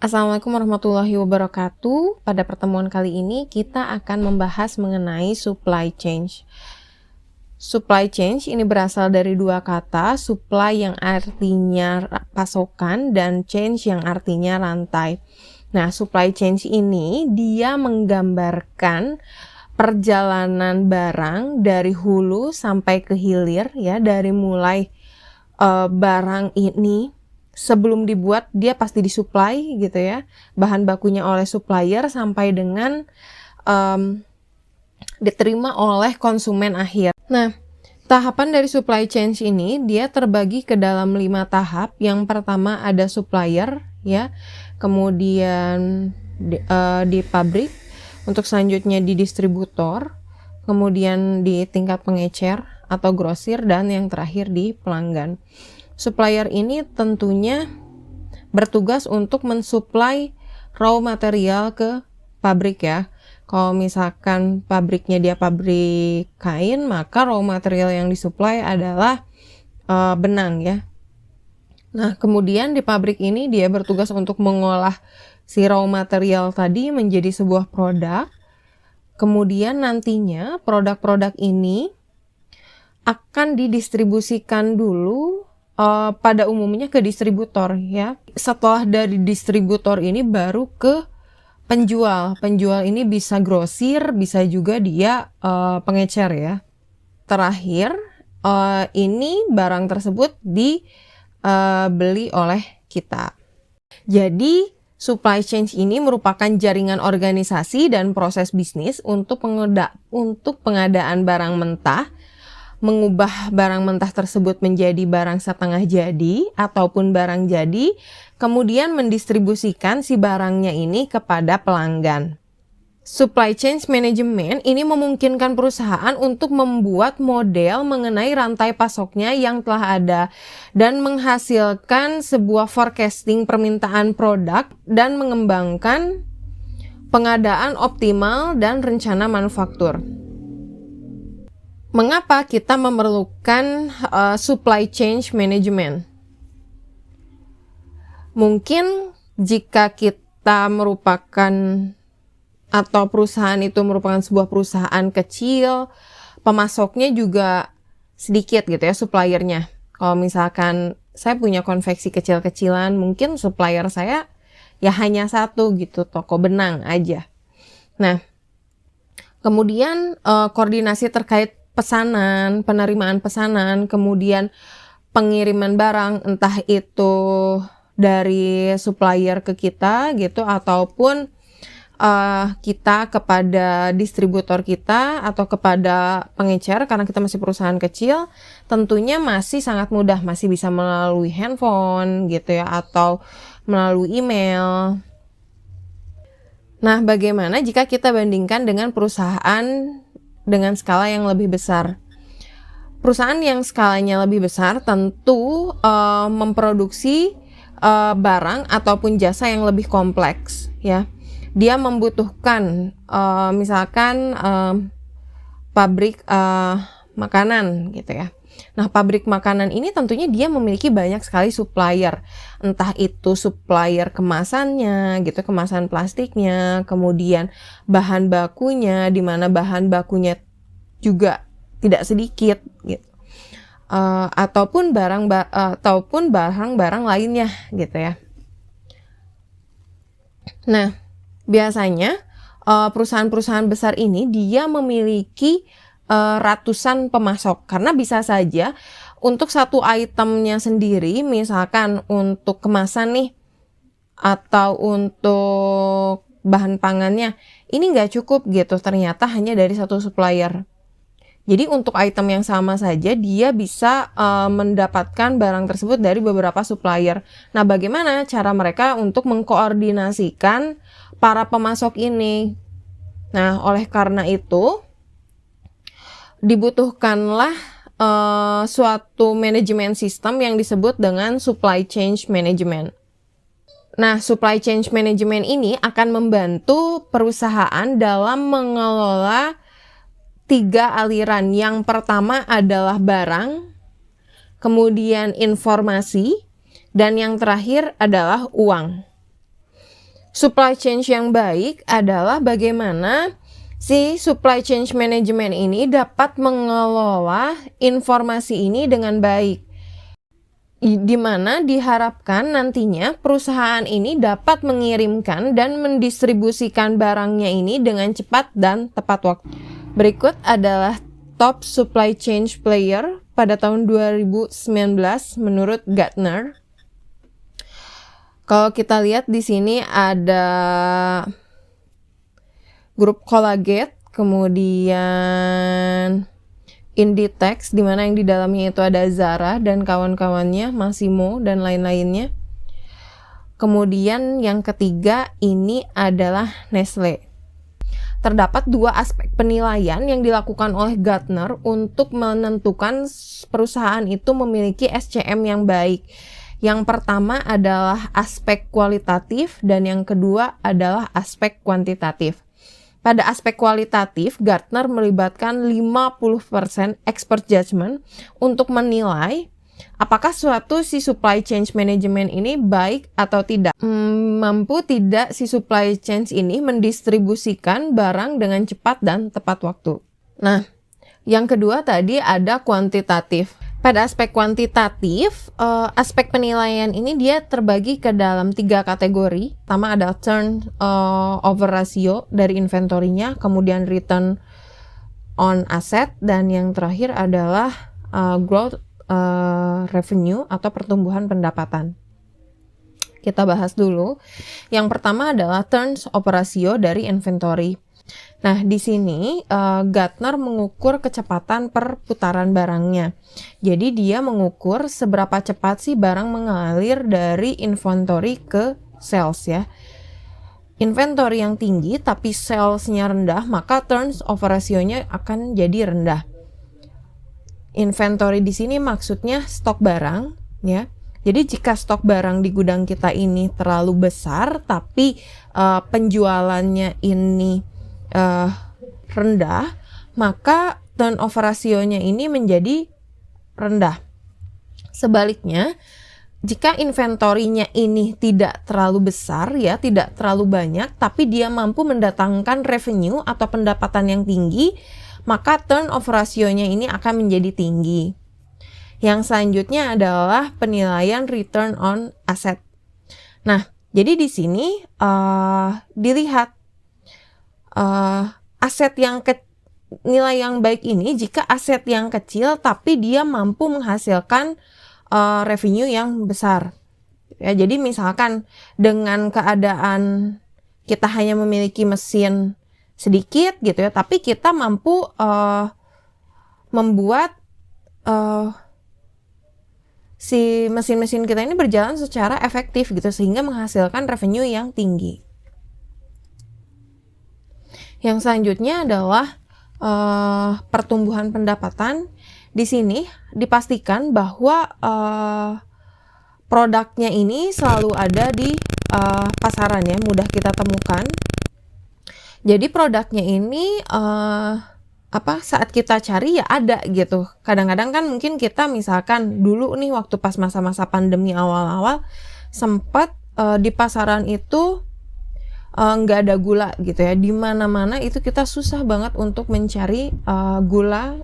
Assalamualaikum warahmatullahi wabarakatuh. Pada pertemuan kali ini kita akan membahas mengenai supply chain. Supply chain ini berasal dari dua kata, supply yang artinya pasokan dan chain yang artinya rantai. Nah, supply chain ini dia menggambarkan perjalanan barang dari hulu sampai ke hilir ya, dari mulai barang ini sebelum dibuat dia pasti disuplai gitu ya, bahan bakunya oleh supplier sampai dengan diterima oleh konsumen akhir. Nah, tahapan dari supply chain ini dia terbagi ke dalam 5 tahap. Yang pertama ada supplier ya, kemudian di pabrik, untuk selanjutnya di distributor, kemudian di tingkat pengecer atau grosir, dan yang terakhir di pelanggan. Supplier ini tentunya bertugas untuk mensuplai raw material ke pabrik ya. Kalau misalkan pabriknya dia pabrik kain, maka raw material yang disuplai adalah benang ya. Nah, kemudian di pabrik ini dia bertugas untuk mengolah si raw material tadi menjadi sebuah produk. Kemudian nantinya produk-produk ini akan didistribusikan dulu pada umumnya ke distributor ya. Setelah dari distributor ini baru ke penjual. Penjual ini bisa grosir, bisa juga dia pengecer ya. Terakhir, ini barang tersebut dibeli oleh kita. Jadi supply chain ini merupakan jaringan organisasi dan proses bisnis untuk pengadaan barang mentah, mengubah barang mentah tersebut menjadi barang setengah jadi ataupun barang jadi, kemudian mendistribusikan si barangnya ini kepada pelanggan. Supply chain management ini memungkinkan perusahaan untuk membuat model mengenai rantai pasoknya yang telah ada dan menghasilkan sebuah forecasting permintaan produk dan mengembangkan pengadaan optimal dan rencana manufaktur. Mengapa kita memerlukan supply chain management? Mungkin jika kita merupakan atau perusahaan itu merupakan sebuah perusahaan kecil, pemasoknya juga sedikit gitu ya, suppliernya. Kalau misalkan saya punya konveksi kecil-kecilan, mungkin supplier saya ya hanya satu gitu, toko benang aja. Nah, kemudian koordinasi terkait pesanan, penerimaan pesanan, kemudian pengiriman barang, entah itu dari supplier ke kita gitu, ataupun kita kepada distributor kita atau kepada pengecer, karena kita masih perusahaan kecil, tentunya masih sangat mudah, masih bisa melalui handphone gitu ya, atau melalui email. Nah, bagaimana jika kita bandingkan dengan perusahaan dengan skala yang lebih besar? Perusahaan yang skalanya lebih besar tentu memproduksi barang ataupun jasa yang lebih kompleks ya. Dia membutuhkan misalkan pabrik makanan gitu ya. Nah, pabrik makanan ini tentunya dia memiliki banyak sekali supplier. Entah itu supplier kemasannya gitu, kemasan plastiknya, kemudian bahan bakunya, di mana bahan bakunya juga tidak sedikit gitu. Ataupun barang-barang lainnya gitu ya. Nah, biasanya perusahaan-perusahaan besar ini dia memiliki ratusan pemasok, karena bisa saja untuk satu itemnya sendiri, misalkan untuk kemasan nih atau untuk bahan pangannya, ini nggak cukup gitu, ternyata hanya dari satu supplier. Jadi untuk item yang sama saja dia bisa mendapatkan barang tersebut dari beberapa supplier. Nah, bagaimana cara mereka untuk mengkoordinasikan para pemasok ini? Nah, oleh karena itu dibutuhkanlah suatu manajemen sistem yang disebut dengan supply chain management. Nah, supply chain management ini akan membantu perusahaan dalam mengelola 3 aliran. Yang pertama adalah barang, kemudian informasi, dan yang terakhir adalah uang. supply chain yang baik adalah bagaimana si supply chain management ini dapat mengelola informasi ini dengan baik, di mana diharapkan nantinya perusahaan ini dapat mengirimkan dan mendistribusikan barangnya ini dengan cepat dan tepat waktu. Berikut adalah top supply chain player pada tahun 2019 menurut Gartner. Kalau kita lihat di sini ada grup Colgate, kemudian Inditex, di mana yang di dalamnya itu ada Zara dan kawan-kawannya, Massimo dan lain-lainnya. Kemudian yang ketiga ini adalah Nestle. Terdapat dua aspek penilaian yang dilakukan oleh Gartner untuk menentukan perusahaan itu memiliki SCM yang baik. Yang pertama adalah aspek kualitatif dan yang kedua adalah aspek kuantitatif. Pada aspek kualitatif, Gartner melibatkan 50% expert judgment untuk menilai apakah suatu si supply chain management ini baik atau tidak. Mampu tidak si supply chain ini mendistribusikan barang dengan cepat dan tepat waktu. Nah, yang kedua tadi ada kuantitatif. Pada aspek kuantitatif, aspek penilaian ini dia terbagi ke dalam 3 kategori. Pertama ada turnover ratio dari inventory-nya, kemudian return on asset, dan yang terakhir adalah growth revenue atau pertumbuhan pendapatan. Kita bahas dulu. Yang pertama adalah turnover ratio dari inventory. Nah, di sini Gartner mengukur kecepatan per putaran barangnya. Jadi dia mengukur seberapa cepat sih barang mengalir dari inventory ke sales ya. Inventory yang tinggi tapi salesnya rendah, maka turnover ratio-nya akan jadi rendah. Inventory di sini maksudnya stok barang ya. Jadi jika stok barang di gudang kita ini terlalu besar tapi penjualannya ini rendah, maka turnover ratio-nya ini menjadi rendah. Sebaliknya, jika inventory-nya ini tidak terlalu besar ya, tidak terlalu banyak, tapi dia mampu mendatangkan revenue atau pendapatan yang tinggi, maka turnover ratio-nya ini akan menjadi tinggi. Yang selanjutnya adalah penilaian return on asset. Nah, jadi di sini dilihat aset yang nilai yang baik ini jika aset yang kecil tapi dia mampu menghasilkan revenue yang besar. Ya, jadi misalkan dengan keadaan kita hanya memiliki mesin sedikit gitu ya, tapi kita mampu membuat si mesin-mesin kita ini berjalan secara efektif gitu sehingga menghasilkan revenue yang tinggi. Yang selanjutnya adalah pertumbuhan pendapatan. Di sini dipastikan bahwa produknya ini selalu ada di pasaran ya, mudah kita temukan. Jadi produknya ini saat kita cari ya ada gitu. Kadang-kadang kan mungkin kita misalkan dulu nih waktu pas masa-masa pandemi awal-awal sempat di pasaran itu nggak ada gula gitu ya, di mana-mana itu kita susah banget untuk mencari gula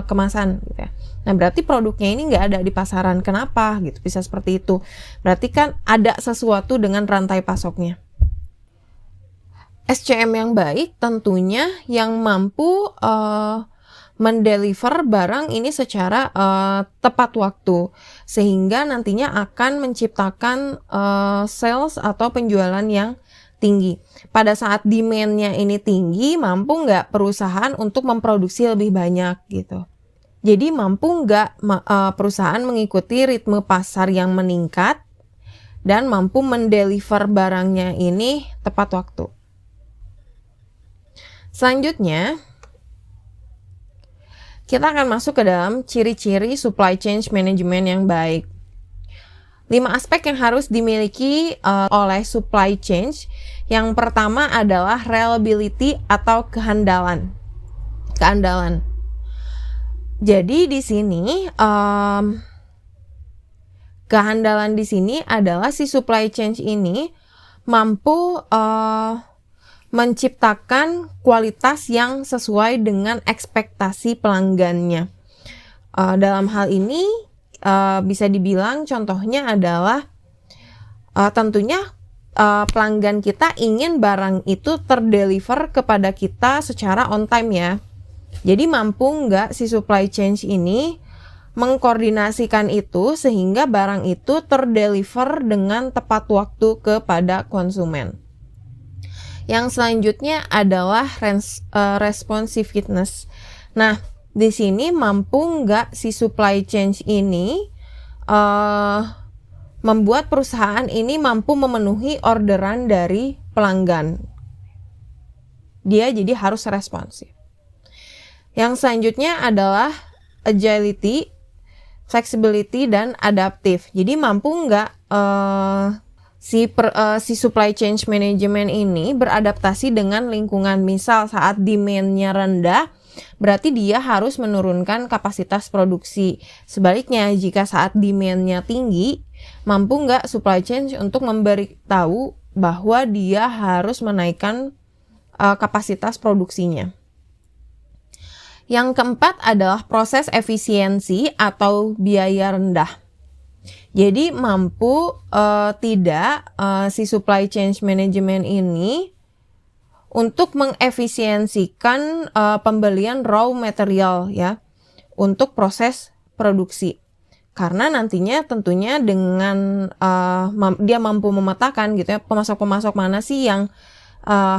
kemasan gitu ya. Nah berarti produknya ini nggak ada di pasaran. Kenapa gitu bisa seperti itu? Berarti kan ada sesuatu dengan rantai pasoknya. SCM yang baik tentunya yang mampu mendeliver barang ini secara tepat waktu sehingga nantinya akan menciptakan sales atau penjualan yang tinggi. Pada saat demand-nya ini tinggi, mampu nggak perusahaan untuk memproduksi lebih banyak gitu. Jadi mampu nggak perusahaan mengikuti ritme pasar yang meningkat dan mampu mendeliver barangnya ini tepat waktu. Selanjutnya, kita akan masuk ke dalam ciri-ciri supply chain management yang baik. 5 aspek yang harus dimiliki oleh supply chain. Yang pertama adalah reliability atau keandalan. Jadi di sini keandalan di sini adalah si supply chain ini mampu menciptakan kualitas yang sesuai dengan ekspektasi pelanggannya. Dalam hal ini bisa dibilang contohnya adalah tentunya pelanggan kita ingin barang itu terdeliver kepada kita secara on time ya. Jadi mampu nggak si supply chain ini mengkoordinasikan itu sehingga barang itu terdeliver dengan tepat waktu kepada konsumen. Yang selanjutnya adalah responsiveness. Nah, di sini mampu nggak si supply chain ini membuat perusahaan ini mampu memenuhi orderan dari pelanggan. Dia jadi harus responsif. Yang selanjutnya adalah agility, flexibility, dan adaptive. Jadi mampu nggak si supply chain management ini beradaptasi dengan lingkungan. Misal saat demand-nya rendah, berarti dia harus menurunkan kapasitas produksi. Sebaliknya, jika saat demand-nya tinggi, mampu nggak supply chain untuk memberitahu bahwa dia harus menaikkan kapasitas produksinya. Yang keempat adalah proses efisiensi atau biaya rendah. Jadi mampu tidak si supply chain management ini untuk mengefisiensikan pembelian raw material ya untuk proses produksi. Karena nantinya tentunya dengan dia mampu memetakan gitu ya pemasok-pemasok mana sih yang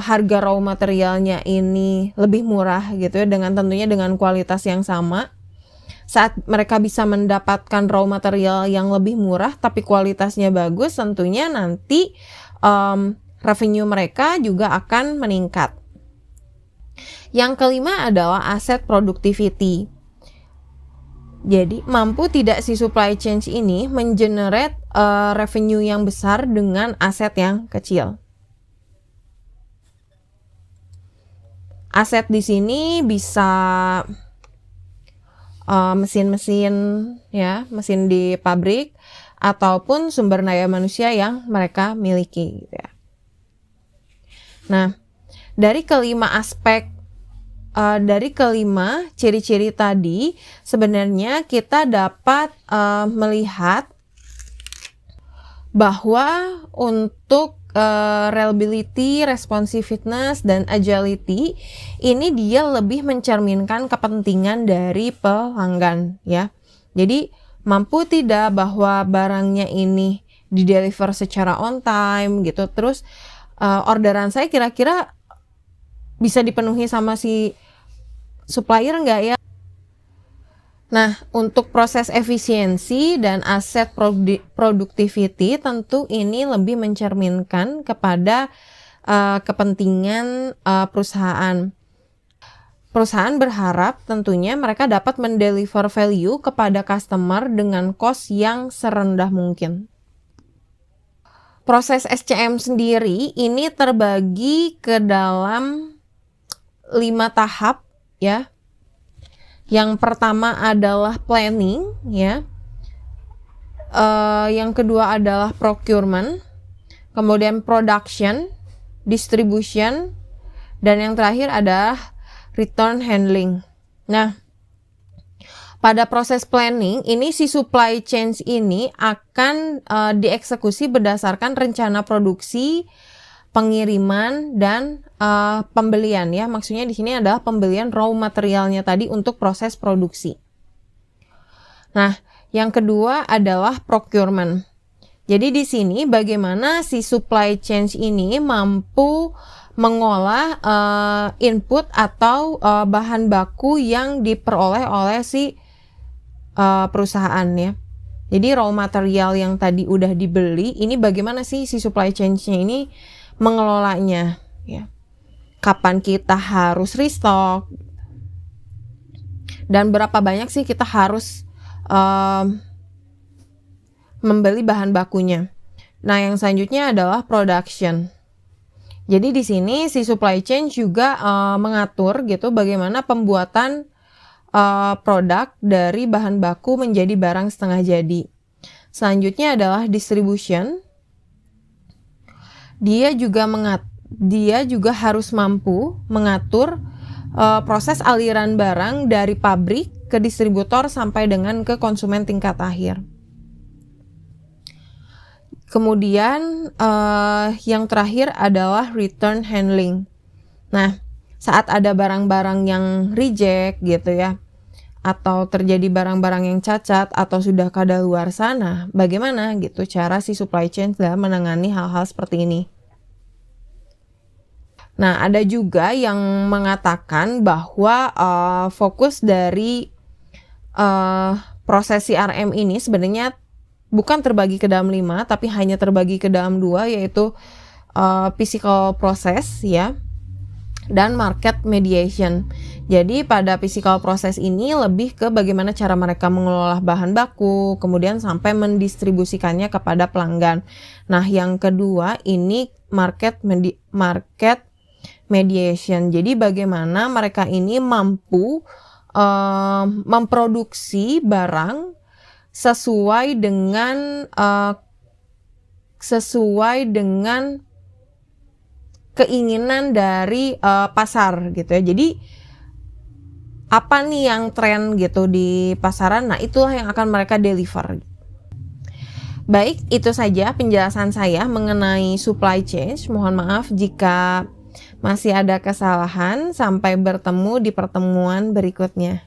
harga raw materialnya ini lebih murah gitu ya tentunya dengan kualitas yang sama. Saat mereka bisa mendapatkan raw material yang lebih murah tapi kualitasnya bagus, tentunya nanti revenue mereka juga akan meningkat. Yang kelima adalah aset productivity. Jadi mampu tidak si supply chain ini mengenerate revenue yang besar dengan aset yang kecil. Aset di sini bisa mesin-mesin ya, mesin di pabrik ataupun sumber daya manusia yang mereka miliki gitu ya. Nah, dari kelima ciri-ciri tadi sebenarnya kita dapat melihat bahwa untuk reliability, responsiveness, dan agility ini dia lebih mencerminkan kepentingan dari pelanggan ya. Jadi mampu tidak bahwa barangnya ini di-deliver secara on time gitu. Terus orderan saya kira-kira bisa dipenuhi sama si supplier nggak ya? Nah, untuk proses efisiensi dan aset productivity tentu ini lebih mencerminkan kepada kepentingan perusahaan. Perusahaan berharap tentunya mereka dapat mendeliver value kepada customer dengan cost yang serendah mungkin. Proses SCM sendiri ini terbagi ke dalam 5 tahap ya. Yang pertama adalah planning ya. Yang kedua adalah procurement, kemudian production, distribution, dan yang terakhir adalah return handling. Nah, pada proses planning ini si supply chain ini akan dieksekusi berdasarkan rencana produksi, pengiriman, dan pembelian ya. Maksudnya di sini adalah pembelian raw materialnya tadi untuk proses produksi. Nah, yang kedua adalah procurement. Jadi di sini bagaimana si supply chain ini mampu mengolah input atau bahan baku yang diperoleh oleh si perusahaan ya. Jadi raw material yang tadi udah dibeli ini bagaimana sih si supply chain-nya ini mengelolanya ya. Kapan kita harus restock dan berapa banyak sih kita harus membeli bahan bakunya. Nah, yang selanjutnya adalah production. Jadi di sini si supply chain juga mengatur gitu bagaimana pembuatan produk dari bahan baku menjadi barang setengah jadi. Selanjutnya adalah distribution. dia juga harus mampu mengatur proses aliran barang dari pabrik ke distributor sampai dengan ke konsumen tingkat akhir. Kemudian yang terakhir adalah return handling. Nah, saat ada barang-barang yang reject gitu ya, atau terjadi barang-barang yang cacat atau sudah kadaluarsa, nah bagaimana gitu cara si supply chain dalam menangani hal-hal seperti ini. Nah, ada juga yang mengatakan bahwa fokus dari proses CRM ini sebenarnya bukan terbagi ke dalam 5, tapi hanya terbagi ke dalam 2, yaitu physical process ya, dan market mediation. Jadi pada physical process ini lebih ke bagaimana cara mereka mengelola bahan baku, kemudian sampai mendistribusikannya kepada pelanggan. Nah, yang kedua ini market mediation. Jadi bagaimana mereka ini mampu memproduksi barang sesuai dengan keinginan dari pasar gitu ya. Jadi apa nih yang tren gitu di pasaran, nah itulah yang akan mereka deliver. Baik, itu saja penjelasan saya mengenai supply chain. Mohon maaf jika masih ada kesalahan. Sampai bertemu di pertemuan berikutnya.